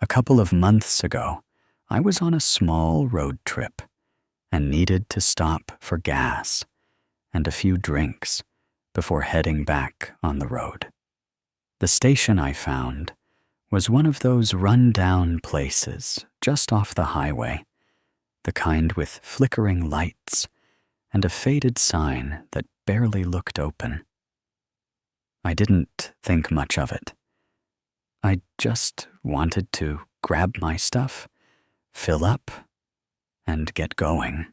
couple of months ago, I was on a small road trip and needed to stop for gas and a few drinks before heading back on the road. The station I found was one of those run-down places just off the highway, the kind with flickering lights and a faded sign that barely looked open. I didn't think much of it. I just wanted to grab my stuff, fill up, and get going.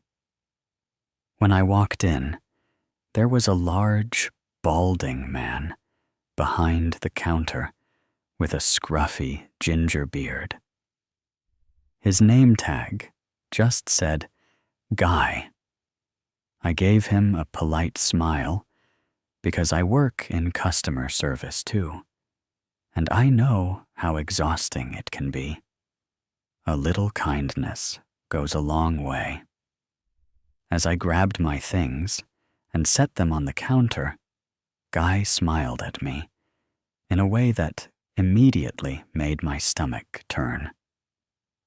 When I walked in, there was a large, balding man behind the counter with a scruffy ginger beard. His name tag just said Guy. I gave him a polite smile because I work in customer service too, and I know how exhausting it can be. A little kindness goes a long way. As I grabbed my things and set them on the counter, Guy smiled at me in a way that immediately made my stomach turn.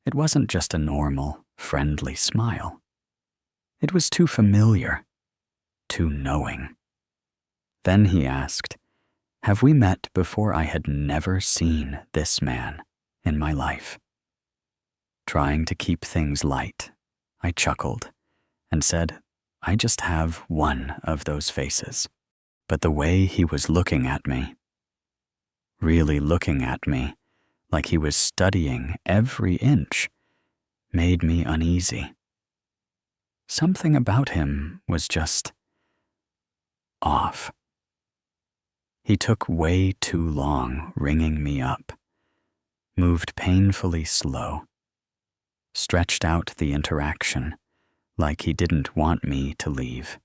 It wasn't just a normal, friendly smile. It was too familiar, too knowing. Then he asked, "Have we met before?" I had never seen this man in my life. Trying to keep things light, I chuckled and said, "I just have one of those faces." But the way he was looking at me, really looking at me like he was studying every inch, made me uneasy. Something about him was just off. He took way too long ringing me up, moved painfully slow, stretched out the interaction like he didn't want me to leave.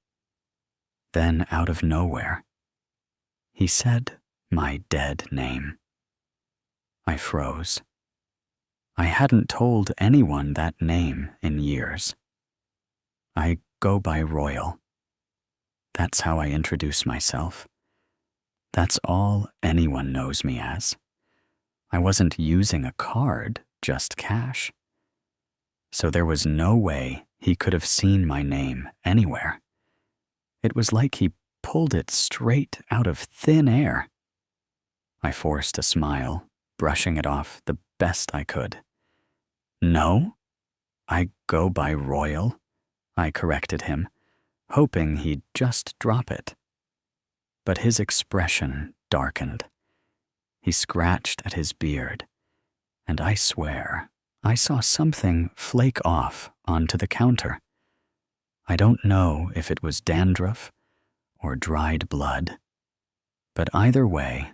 Then, out of nowhere, he said my dead name. I froze. I hadn't told anyone that name in years. I go by Royal. That's how I introduce myself. That's all anyone knows me as. I wasn't using a card, just cash. So there was no way he could have seen my name anywhere. It was like he pulled it straight out of thin air. I forced a smile, brushing it off the best I could. "No, I go by Royal," I corrected him, hoping he'd just drop it. But his expression darkened. He scratched at his beard, and I swear I saw something flake off onto the counter. I don't know if it was dandruff or dried blood, but either way,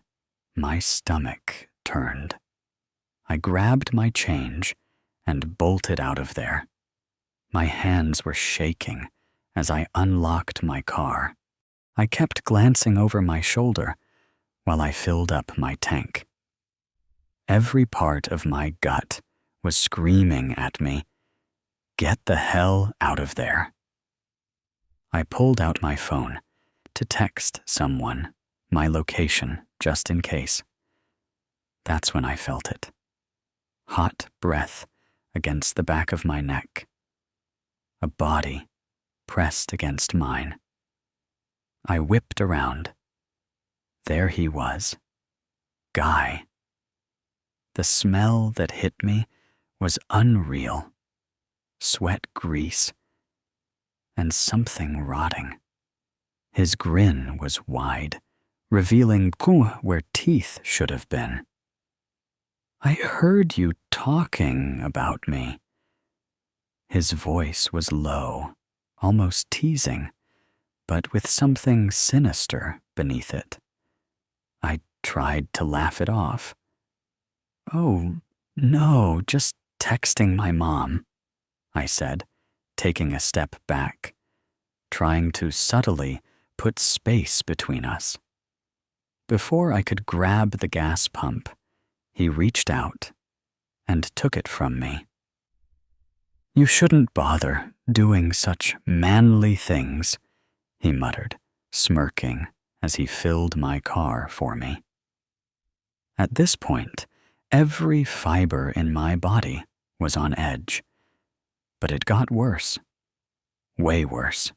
my stomach turned. I grabbed my change and bolted out of there. My hands were shaking as I unlocked my car. I kept glancing over my shoulder while I filled up my tank. Every part of my gut was screaming at me, "Get the hell out of there." I pulled out my phone to text someone my location just in case. That's when I felt it. Hot breath against the back of my neck. A body pressed against mine. I whipped around. There he was. Guy. The smell that hit me was unreal. Sweat grease and something rotting. His grin was wide, revealing where teeth should have been. "I heard you talking about me." His voice was low, almost teasing, but with something sinister beneath it. I tried to laugh it off. "Oh, no, just texting my mom," I said, taking a step back, trying to subtly put space between us. Before I could grab the gas pump, he reached out and took it from me. "You shouldn't bother doing such manly things," he muttered, smirking as he filled my car for me. At this point, Every fiber in my body was on edge. But it got worse. Way worse.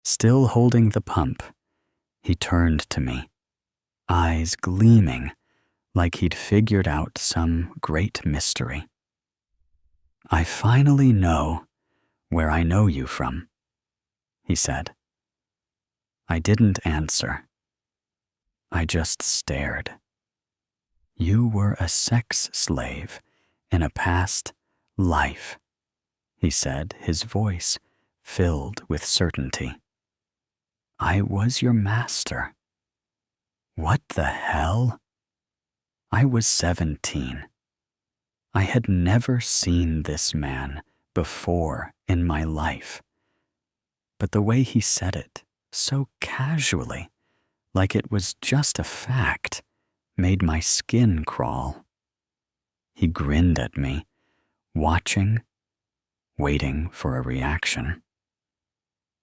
Still holding the pump, he turned to me, eyes gleaming like he'd figured out some great mystery. "I finally know where I know you from," he said. I didn't answer. I just stared. "You were a sex slave in a past life," he said, his voice filled with certainty. "I was your master." What the hell? I was 17. I had never seen this man before in my life. But the way he said it, so casually, like it was just a fact, made my skin crawl. He grinned at me, watching, waiting for a reaction.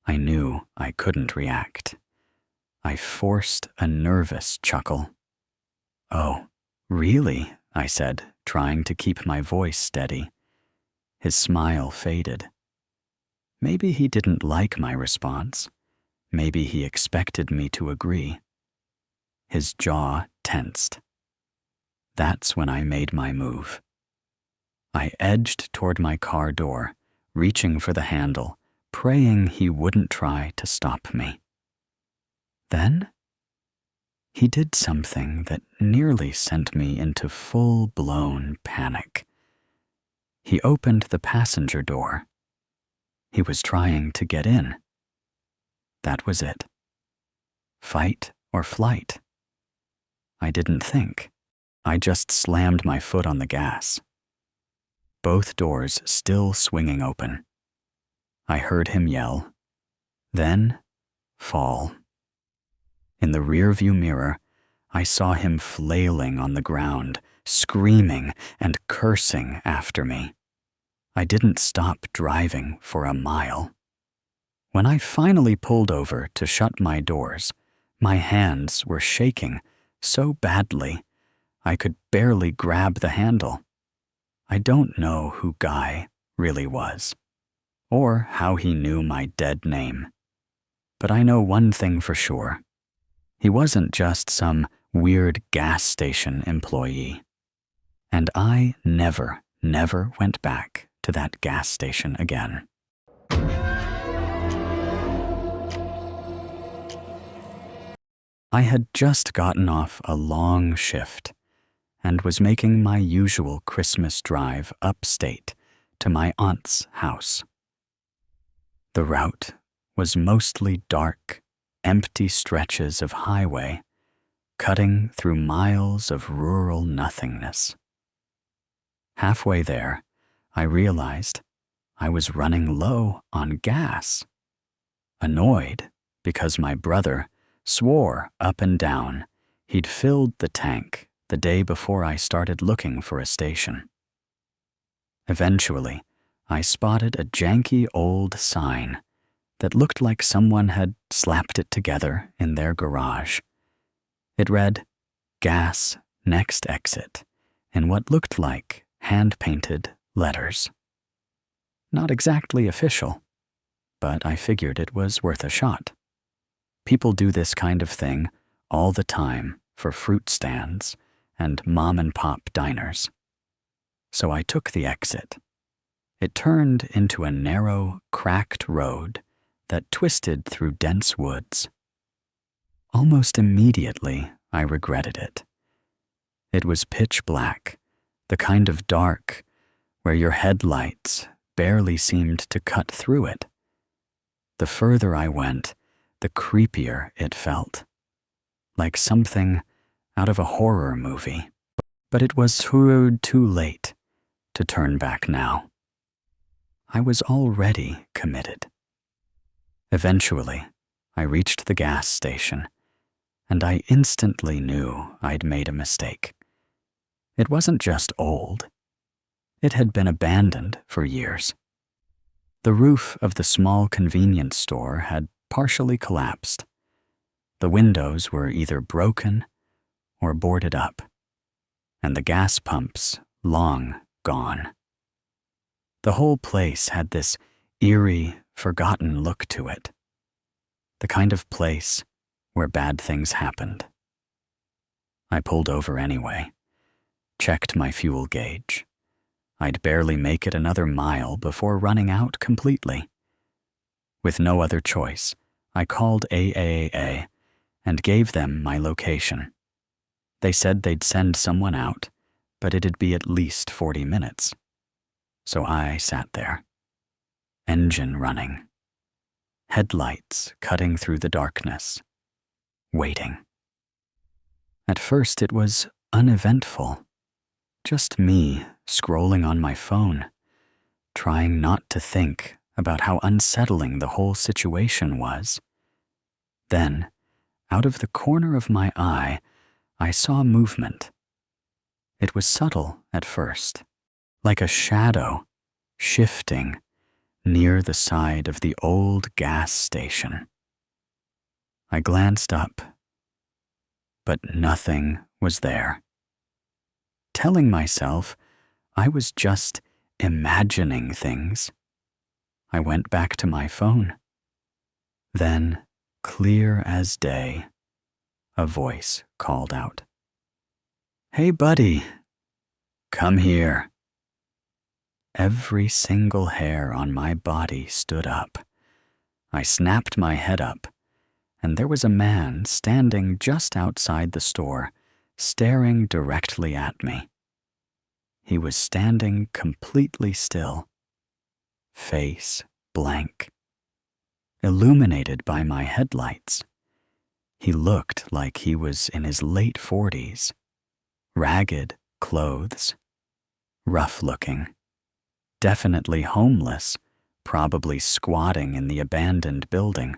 I knew I couldn't react. I forced a nervous chuckle. "Oh, really?" I said, trying to keep my voice steady. His smile faded. Maybe he didn't like my response. Maybe he expected me to agree. His jaw tensed. That's when I made my move. I edged toward my car door, reaching for the handle, praying he wouldn't try to stop me. Then, he did something that nearly sent me into full-blown panic. He opened the passenger door. He was trying to get in. That was it. Fight or flight. I didn't think. I just slammed my foot on the gas. Both doors still swinging open. I heard him yell, then fall. In the rearview mirror, I saw him flailing on the ground, screaming and cursing after me. I didn't stop driving for a mile. When I finally pulled over to shut my doors, my hands were shaking so badly I could barely grab the handle. I don't know who Guy really was, or how he knew my dead name. But I know one thing for sure. He wasn't just some weird gas station employee. And I never went back to that gas station again. I had just gotten off a long shift and was making my usual Christmas drive upstate to my aunt's house. The route was mostly dark, empty stretches of highway, cutting through miles of rural nothingness. Halfway there, I realized I was running low on gas. Annoyed because my brother swore up and down he'd filled the tank the day before I started looking for a station. Eventually, I spotted a janky old sign that looked like someone had slapped it together in their garage. It read, "Gas, next exit," in what looked like hand-painted letters. Not exactly official, but I figured it was worth a shot. People do this kind of thing all the time for fruit stands and mom-and-pop diners. So I took the exit. It turned into a narrow, cracked road that twisted through dense woods. Almost immediately, I regretted it. It was pitch black, the kind of dark where your headlights barely seemed to cut through it. The further I went, the creepier it felt, like something out of a horror movie. But it was too late to turn back now. I was already committed. Eventually, I reached the gas station, and I instantly knew I'd made a mistake. It wasn't just old. It had been abandoned for years. The roof of the small convenience store had partially collapsed. The windows were either broken or boarded up, and the gas pumps long gone. The whole place had this eerie, forgotten look to it. The kind of place where bad things happened. I pulled over anyway, checked my fuel gauge. I'd barely make it another mile before running out completely. With no other choice, I called AAA and gave them my location. They said they'd send someone out, but it'd be at least 40 minutes. So I sat there, engine running, headlights cutting through the darkness, waiting. At first it was uneventful, just me scrolling on my phone, trying not to think about how unsettling the whole situation was. Then, out of the corner of my eye, I saw movement. It was subtle at first, like a shadow shifting near the side of the old gas station. I glanced up, but nothing was there. Telling myself I was just imagining things, I went back to my phone. Then, clear as day, a voice called out, "Hey, buddy, come here." Every single hair on my body stood up. I snapped my head up, and there was a man standing just outside the store, staring directly at me. He was standing completely still, face blank, illuminated by my headlights. He looked like he was in his late 40s, ragged clothes, rough-looking, definitely homeless, probably squatting in the abandoned building.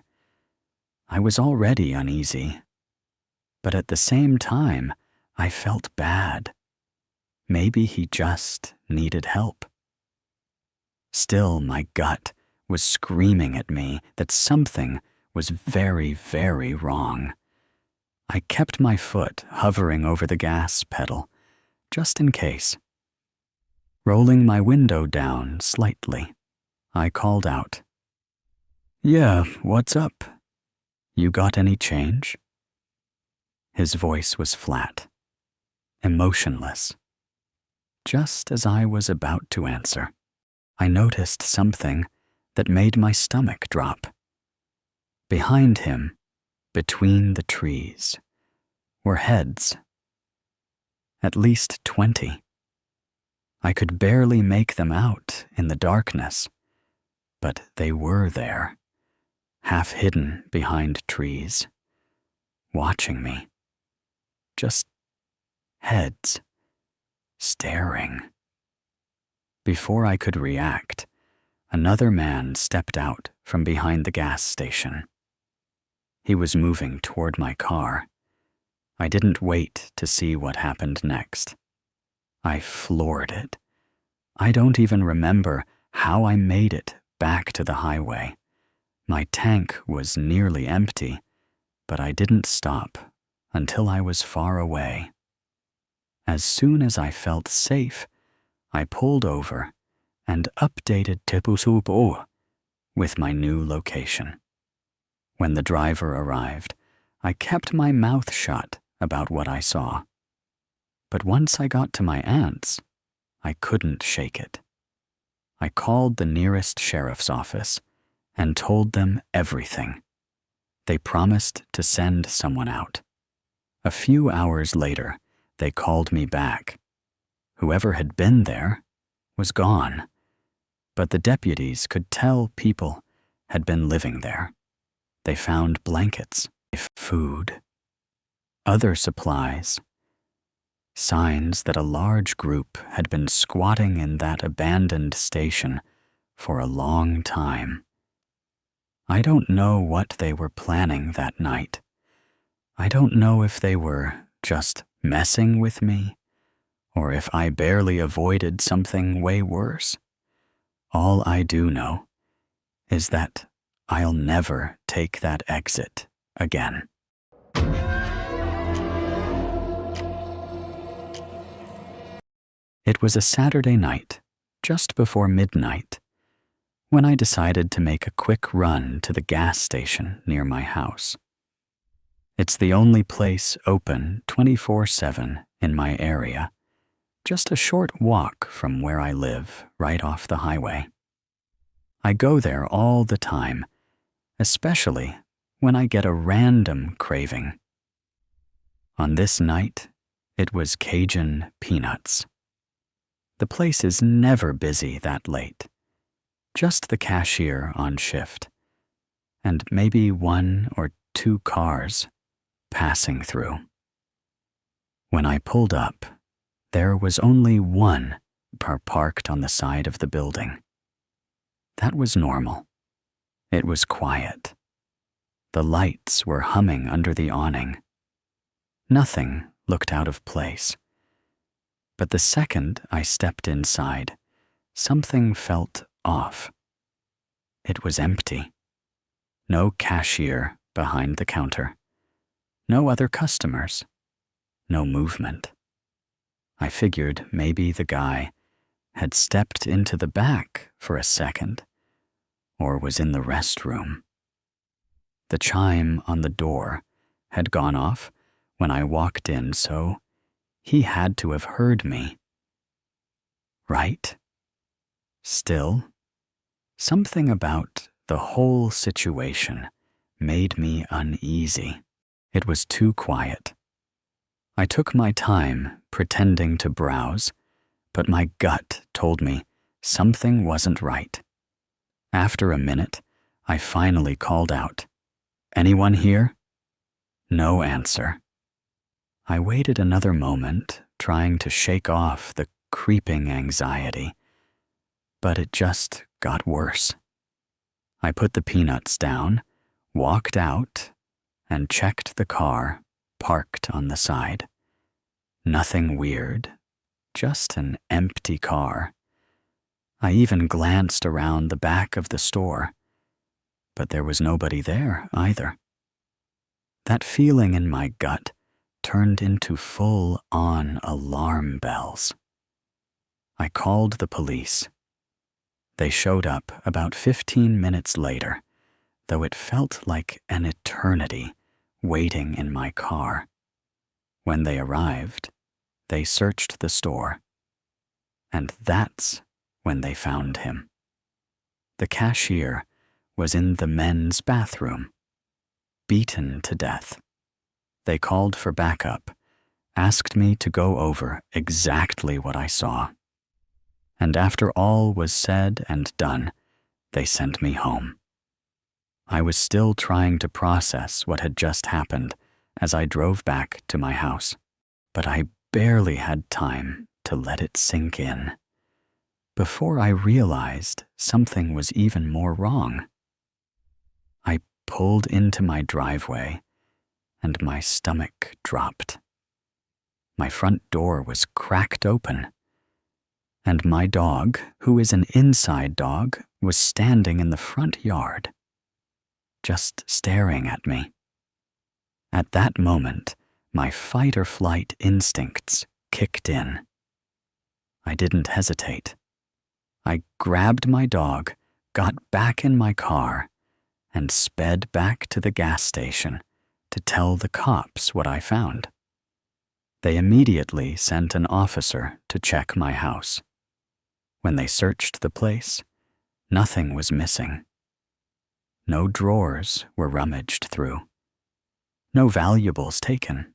I was already uneasy, but at the same time, I felt bad. Maybe he just needed help. Still, my gut was screaming at me that something was very, very wrong. I kept my foot hovering over the gas pedal, just in case. Rolling my window down slightly, I called out, "Yeah, what's up? You got any change?" His voice was flat, emotionless. Just as I was about to answer, I noticed something that made my stomach drop. Behind him, between the trees, were heads. At least 20. I could barely make them out in the darkness, but they were there, half hidden behind trees, watching me. Just heads, staring. Before I could react, another man stepped out from behind the gas station. He was moving toward my car. I didn't wait to see what happened next. I floored it. I don't even remember how I made it back to the highway. My tank was nearly empty, but I didn't stop until I was far away. As soon as I felt safe, I pulled over and updated Tepusupo with my new location. When the driver arrived, I kept my mouth shut about what I saw. But once I got to my aunt's, I couldn't shake it. I called the nearest sheriff's office and told them everything. They promised to send someone out. A few hours later, they called me back. Whoever had been there was gone, but the deputies could tell people had been living there. They found blankets, food, other supplies, signs that a large group had been squatting in that abandoned station for a long time. I don't know what they were planning that night. I don't know if they were just messing with me, or if I barely avoided something way worse. All I do know is that I'll never take that exit again. It was a Saturday night, just before midnight, when I decided to make a quick run to the gas station near my house. It's the only place open 24/7 in my area, just a short walk from where I live, right off the highway. I go there all the time, especially when I get a random craving. On this night, it was Cajun peanuts. The place is never busy that late, just the cashier on shift, and maybe 1 or 2 cars passing through. When I pulled up, there was only one car parked on the side of the building. That was normal. It was quiet. The lights were humming under the awning. Nothing looked out of place. But the second I stepped inside, something felt off. It was empty. No cashier behind the counter. No other customers. No movement. I figured maybe the guy had stepped into the back for a second, or was in the restroom. The chime on the door had gone off when I walked in, so he had to have heard me. Right? Still, something about the whole situation made me uneasy. It was too quiet. I took my time pretending to browse, but my gut told me something wasn't right. After a minute, I finally called out, "Anyone here?" No answer. I waited another moment, trying to shake off the creeping anxiety, but it just got worse. I put the peanuts down, walked out, and checked the car parked on the side. Nothing weird, just an empty car. I even glanced around the back of the store, but there was nobody there either. That feeling in my gut turned into full-on alarm bells. I called the police. They showed up about 15 minutes later, though it felt like an eternity waiting in my car. When they arrived, they searched the store, and that's when they found him. The cashier was in the men's bathroom, beaten to death. They called for backup, asked me to go over exactly what I saw. And after all was said and done, they sent me home. I was still trying to process what had just happened as I drove back to my house, but I barely had time to let it sink in before I realized something was even more wrong. I pulled into my driveway and my stomach dropped. My front door was cracked open, and my dog, who is an inside dog, was standing in the front yard, just staring at me. At that moment, my fight-or-flight instincts kicked in. I didn't hesitate. I grabbed my dog, got back in my car, and sped back to the gas station to tell the cops what I found. They immediately sent an officer to check my house. When they searched the place, nothing was missing. No drawers were rummaged through. No valuables taken.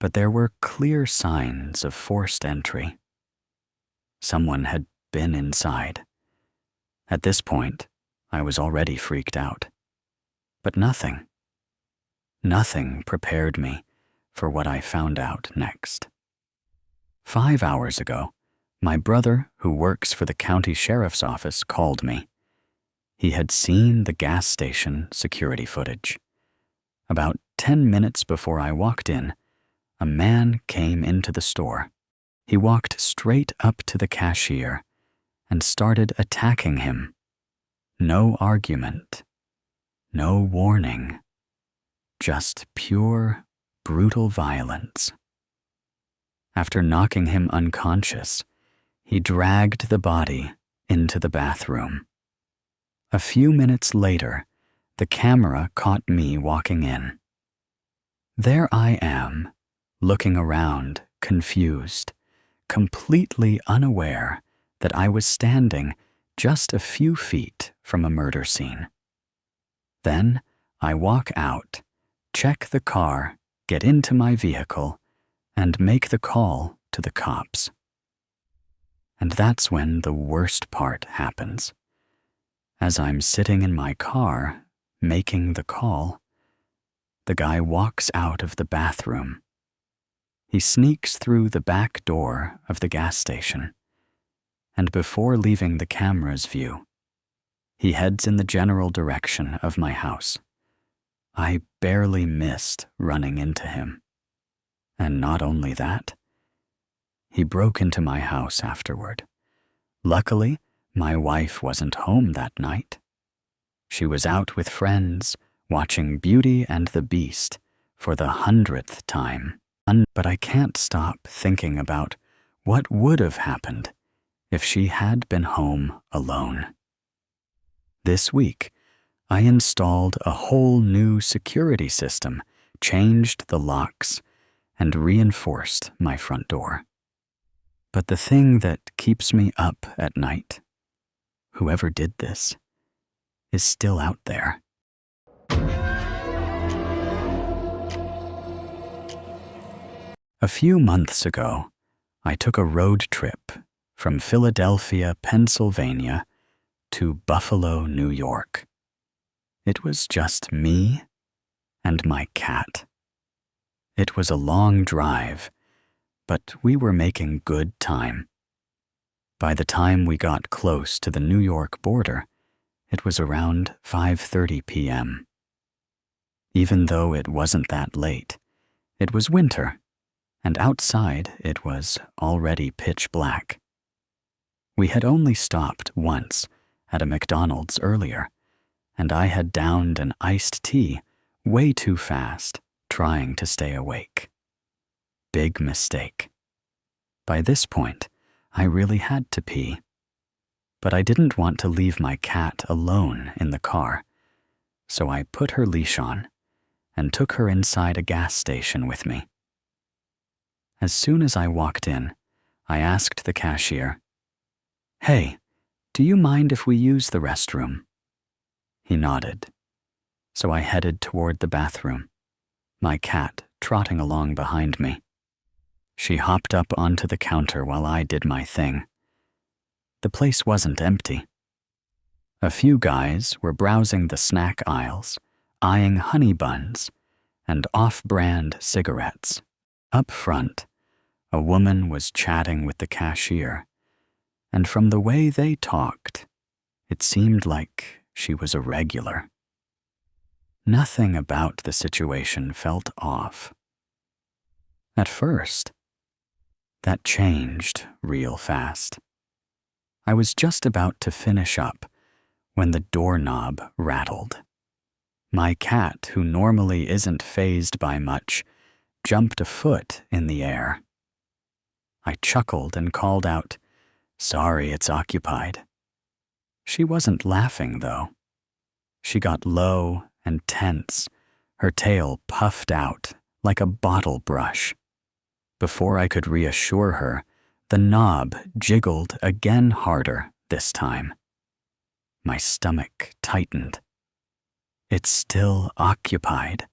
But there were clear signs of forced entry. Someone had been inside. At this point, I was already freaked out. But nothing prepared me for what I found out next. 5 hours ago, my brother, who works for the county sheriff's office, called me. He had seen the gas station security footage. About 10 minutes before I walked in, a man came into the store. He walked straight up to the cashier and started attacking him. No argument, no warning, just pure, brutal violence. After knocking him unconscious, he dragged the body into the bathroom. A few minutes later, the camera caught me walking in. There I am, looking around, confused, completely unaware that I was standing just a few feet from a murder scene. Then I walk out, check the car, get into my vehicle, and make the call to the cops. And that's when the worst part happens. As I'm sitting in my car, making the call, the guy walks out of the bathroom. He sneaks through the back door of the gas station, and before leaving the camera's view, he heads in the general direction of my house. I barely missed running into him. And not only that, he broke into my house afterward. Luckily, my wife wasn't home that night. She was out with friends, watching Beauty and the Beast for the 100th time. But I can't stop thinking about what would have happened if she had been home alone. This week, I installed a whole new security system, changed the locks, and reinforced my front door. But the thing that keeps me up at night, whoever did this, is still out there. A few months ago, I took a road trip from Philadelphia, Pennsylvania, to Buffalo, New York. It was just me and my cat. It was a long drive, but we were making good time. By the time we got close to the New York border, it was around 5:30 p.m. Even though it wasn't that late, it was winter, and outside it was already pitch black. We had only stopped once at a McDonald's earlier, and I had downed an iced tea way too fast, trying to stay awake. Big mistake. By this point, I really had to pee. But I didn't want to leave my cat alone in the car, so I put her leash on and took her inside a gas station with me. As soon as I walked in, I asked the cashier, "Hey, do you mind if we use the restroom?" He nodded, so I headed toward the bathroom, my cat trotting along behind me. She hopped up onto the counter while I did my thing. The place wasn't empty. A few guys were browsing the snack aisles, eyeing honey buns and off-brand cigarettes. Up front, a woman was chatting with the cashier, and from the way they talked, it seemed like she was a regular. Nothing about the situation felt off. At first, that changed real fast. I was just about to finish up when the doorknob rattled. My cat, who normally isn't fazed by much, jumped a foot in the air. I chuckled and called out, "Sorry, it's occupied." She wasn't laughing, though. She got low and tense, her tail puffed out like a bottle brush. Before I could reassure her, the knob jiggled again harder this time. My stomach tightened. "It's still occupied,"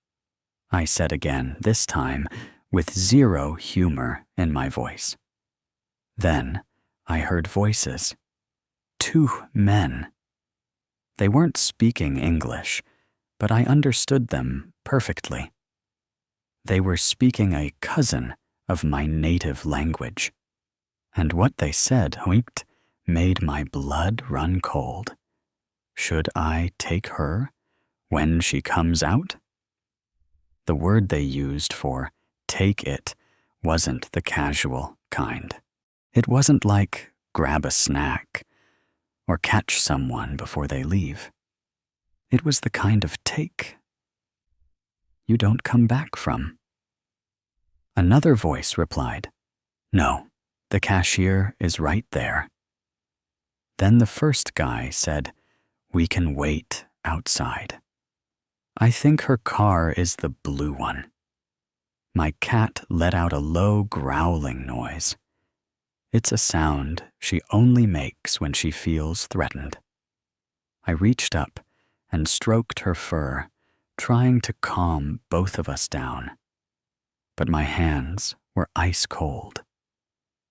I said again, this time with zero humor in my voice. Then I heard voices. 2 men. They weren't speaking English, but I understood them perfectly. They were speaking a cousin of my native language. And what they said, hoinked, made my blood run cold. Should I take her when she comes out? The word they used for take it wasn't the casual kind. It wasn't like grab a snack or catch someone before they leave. It was the kind of take you don't come back from. Another voice replied, No, the cashier is right there. Then the first guy said, "We can wait outside." I think her car is the blue one. My cat let out a low growling noise. It's a sound she only makes when she feels threatened. I reached up and stroked her fur, trying to calm both of us down. But my hands were ice cold.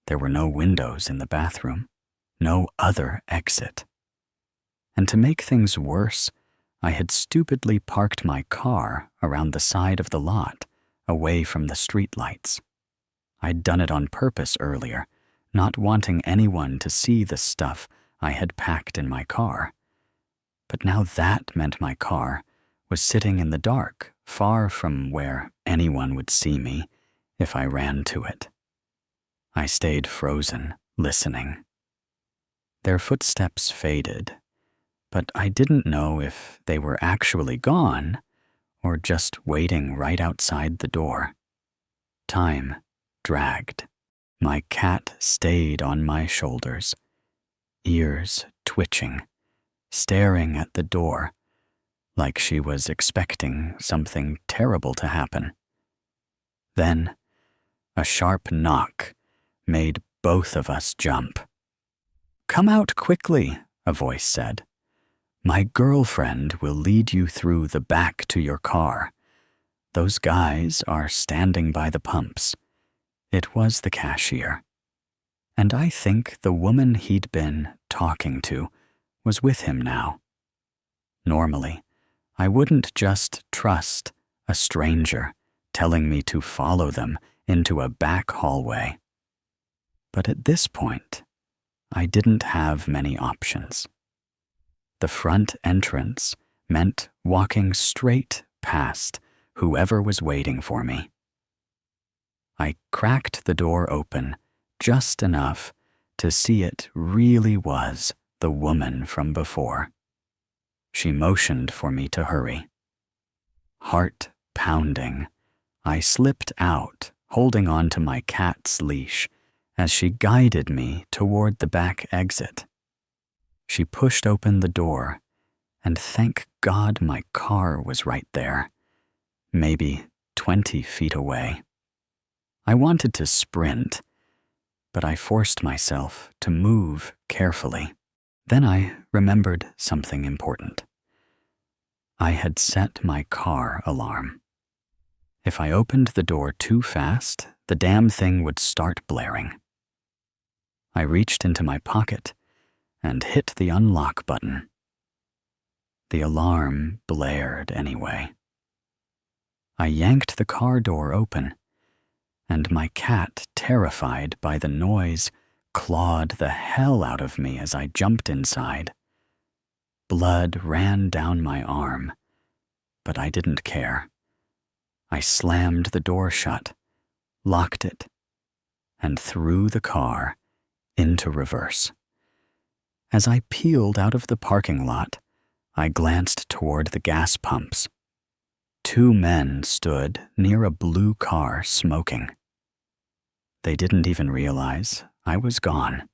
There were no windows in the bathroom, no other exit. And to make things worse, I had stupidly parked my car around the side of the lot, away from the streetlights. I'd done it on purpose earlier, not wanting anyone to see the stuff I had packed in my car. But now that meant my car was sitting in the dark, far from where anyone would see me if I ran to it. I stayed frozen, listening. Their footsteps faded, but I didn't know if they were actually gone or just waiting right outside the door. Time dragged. My cat stayed on my shoulders, ears twitching, staring at the door like she was expecting something terrible to happen. Then, a sharp knock made both of us jump. "Come out quickly," a voice said. "My girlfriend will lead you through the back to your car. Those guys are standing by the pumps." It was the cashier. And I think the woman he'd been talking to was with him now. Normally, I wouldn't just trust a stranger telling me to follow them into a back hallway. But at this point, I didn't have many options. The front entrance meant walking straight past whoever was waiting for me. I cracked the door open just enough to see it really was the woman from before. She motioned for me to hurry. Heart pounding, I slipped out, holding on to my cat's leash as she guided me toward the back exit. She pushed open the door, and thank God my car was right there, maybe 20 feet away. I wanted to sprint, but I forced myself to move carefully. Then I remembered something important. I had set my car alarm. If I opened the door too fast, the damn thing would start blaring. I reached into my pocket and hit the unlock button. The alarm blared anyway. I yanked the car door open, and my cat, terrified by the noise, clawed the hell out of me as I jumped inside. Blood ran down my arm, but I didn't care. I slammed the door shut, locked it, and threw the car into reverse. As I peeled out of the parking lot, I glanced toward the gas pumps. 2 men stood near a blue car smoking. They didn't even realize I was gone.